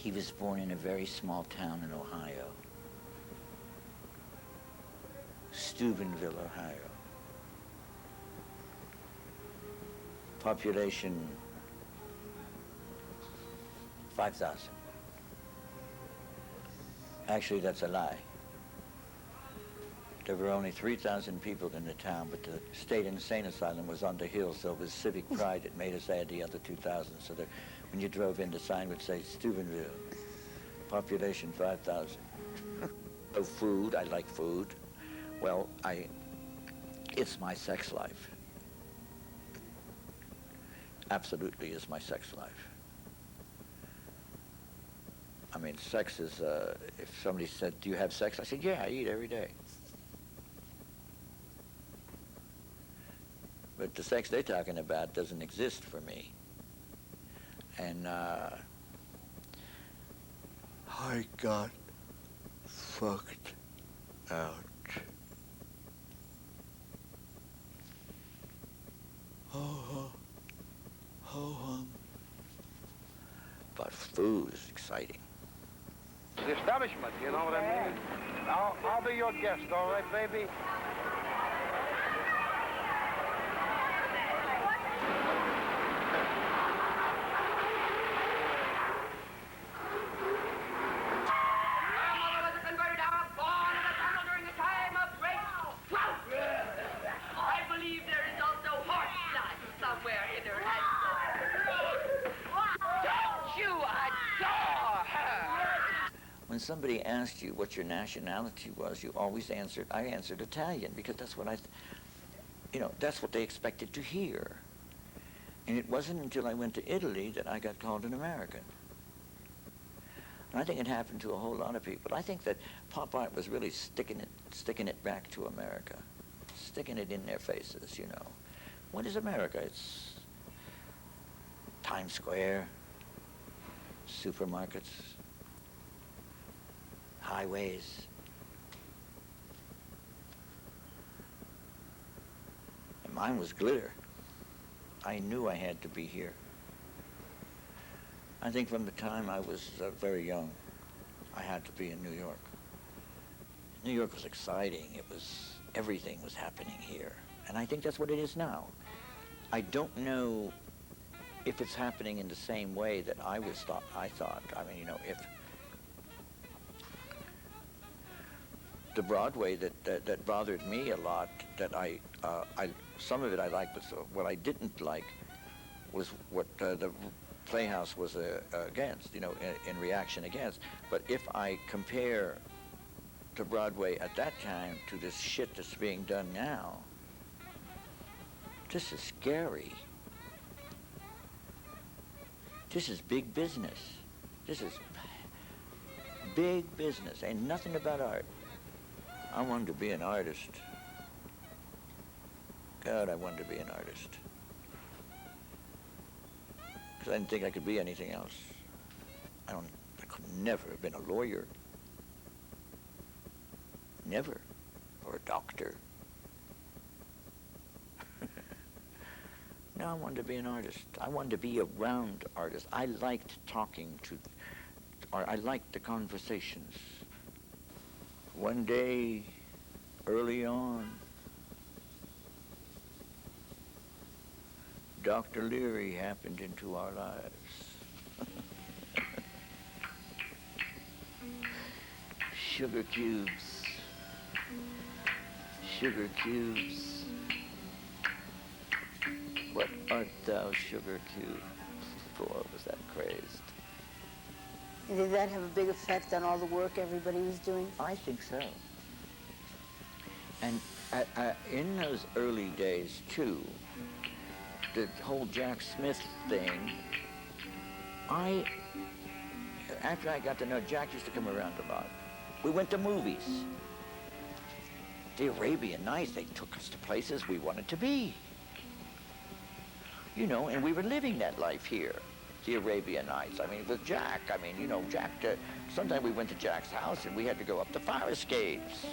He was born in a very small town in Ohio, Steubenville, Ohio. Population 5,000. Actually, that's a lie. There were only 3,000 people in the town, but the state insane asylum was on the hill, so it was civic pride that made us add the other 2,000. So that when you drove in, the sign would say Steubenville, population 5,000. So food, I like food. Well, it's my sex life. Absolutely is my sex life. I mean, sex is, if somebody said, do you have sex? I said, yeah, I eat every day. But the sex they're talking about doesn't exist for me. And I got fucked out. Ho-hum. But food is exciting. The establishment, you know what I mean? I'll be your guest, all right, baby? When somebody asked you what your nationality was, you always answered, I answered Italian, because that's what that's what they expected to hear. And it wasn't until I went to Italy that I got called an American. And I think it happened to a whole lot of people. I think that pop art was really sticking it back to America, sticking it in their faces, you know. What is America? It's Times Square, supermarkets, highways. And mine was glitter. I knew I had to be here. I think from the time I was very young, I had to be in New York. New York was exciting. Everything was happening here. And I think that's what it is now. I don't know if it's happening in the same way that I thought. I mean, you know, if the Broadway that bothered me a lot, that some of it I liked, but what I didn't like was what the Playhouse was against, you know, in reaction against. But if I compare the Broadway at that time to this shit that's being done now, this is scary. This is big business. This is big business. Ain't nothing about art. I wanted to be an artist. God, I wanted to be an artist. Because I didn't think I could be anything else. I could never have been a lawyer. Never. Or a doctor. No, I wanted to be an artist. I wanted to be around artists. I liked talking I liked the conversations. One day, early on, Dr. Leary happened into our lives. Sugar cubes. Sugar cubes. What art thou, sugar cube? Boy, was that crazed. And did that have a big effect on all the work everybody was doing? I think so. And in those early days, too, the whole Jack Smith thing, after I got to know Jack, used to come around a lot. We went to movies. The Arabian Nights, they took us to places we wanted to be. You know, and we were living that life here, the Arabian Nights. I mean, with Jack, Jack, sometimes we went to Jack's house and we had to go up the fire escapes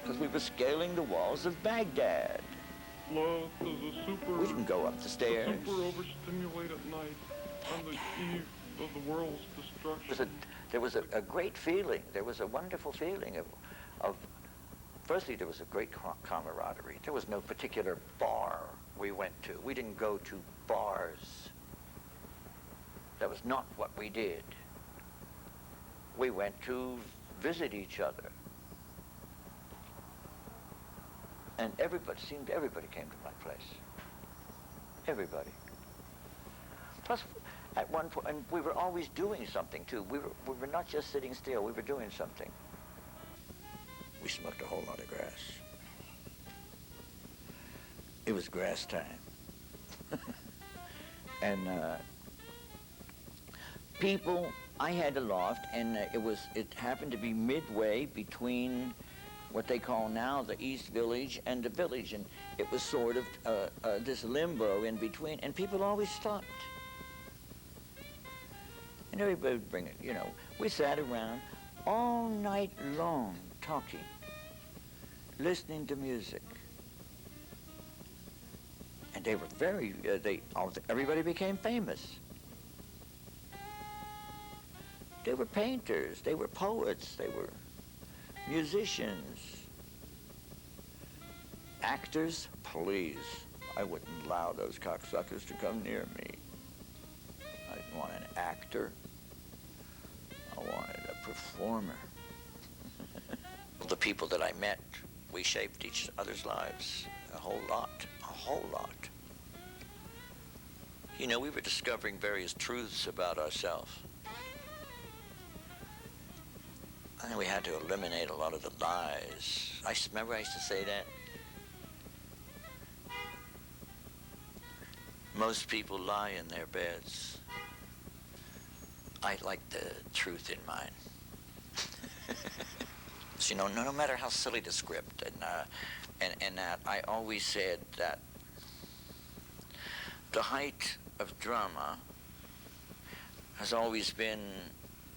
because we were scaling the walls of Baghdad. Love is a super... We didn't go up the stairs. Super overstimulate at night on the eve of the world's destruction. There was a great feeling. There was a wonderful feeling of firstly, there was a great camaraderie. There was no particular bar we went to. We didn't go to bars. That was not what we did. We went to visit each other. And everybody came to my place. Everybody. Plus, at one point, and we were always doing something too. We were not just sitting still, we were doing something. We smoked a whole lot of grass. It was grass time. And people, I had a loft, and it happened to be midway between what they call now the East Village and the Village, and it was sort of this limbo in between, and people always stopped. And everybody would bring it, you know. We sat around all night long talking, listening to music. And they were everybody became famous. They were painters, they were poets, they were musicians. Actors, please. I wouldn't allow those cocksuckers to come near me. I didn't want an actor. I wanted a performer. The people that I met, we shaped each other's lives a whole lot. You know, we were discovering various truths about ourselves. And we had to eliminate a lot of the lies. Remember I used to say that? Most people lie in their beds. I like the truth in mine. So, you know, no matter how silly the script, and that, I always said that the height of drama has always been,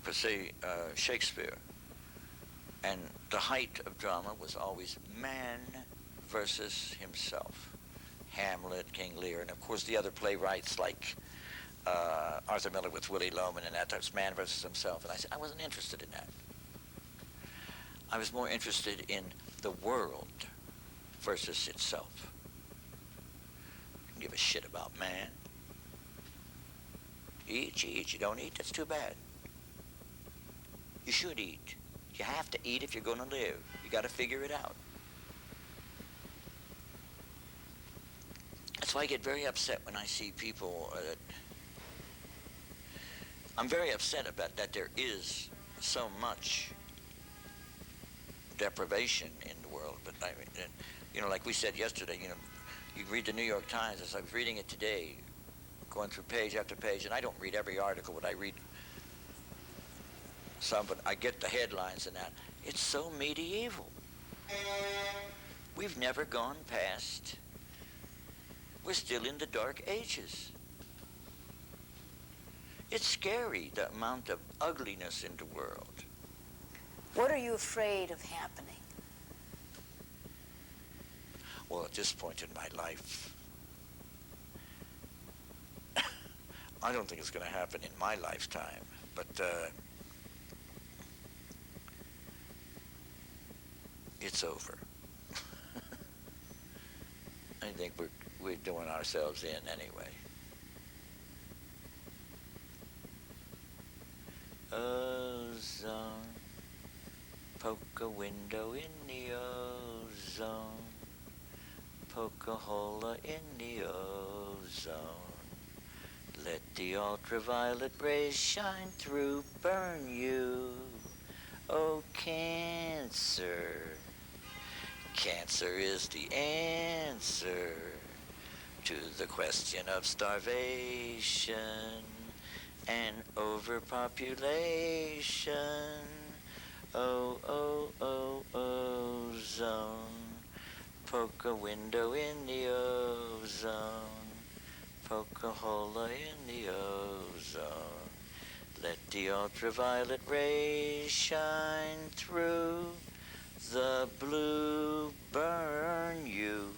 per se, Shakespeare. And the height of drama was always man versus himself. Hamlet, King Lear, and of course the other playwrights like Arthur Miller with Willie Loman and that. That's man versus himself. And I said, I wasn't interested in that. I was more interested in the world versus itself. I don't give a shit about man. Eat, you eat, you don't eat, that's too bad. You should eat. You have to eat if you're going to live. You got to figure it out. That's why I get very upset when I see people. I'm very upset about that there is so much deprivation in the world. But I mean, you know, like we said yesterday, you know, you read the New York Times. As I was reading it today, going through page after page, and I don't read every article, but I read some, but I get the headlines and that. It's so medieval. We've never gone past. We're still in the Dark Ages. It's scary, the amount of ugliness in the world. What are you afraid of happening? Well, at this point in my life, I don't think it's going to happen in my lifetime, but it's over. I think we're doing ourselves in anyway. Ozone, poke a window in the ozone, poke a hole in the ozone. Let the ultraviolet rays shine through, burn you, oh cancer. Cancer is the answer to the question of starvation and overpopulation. Oh, oh, oh, ozone. Poke a window in the ozone. Poke a hole in the ozone. Let the ultraviolet rays shine through. The blue burn you.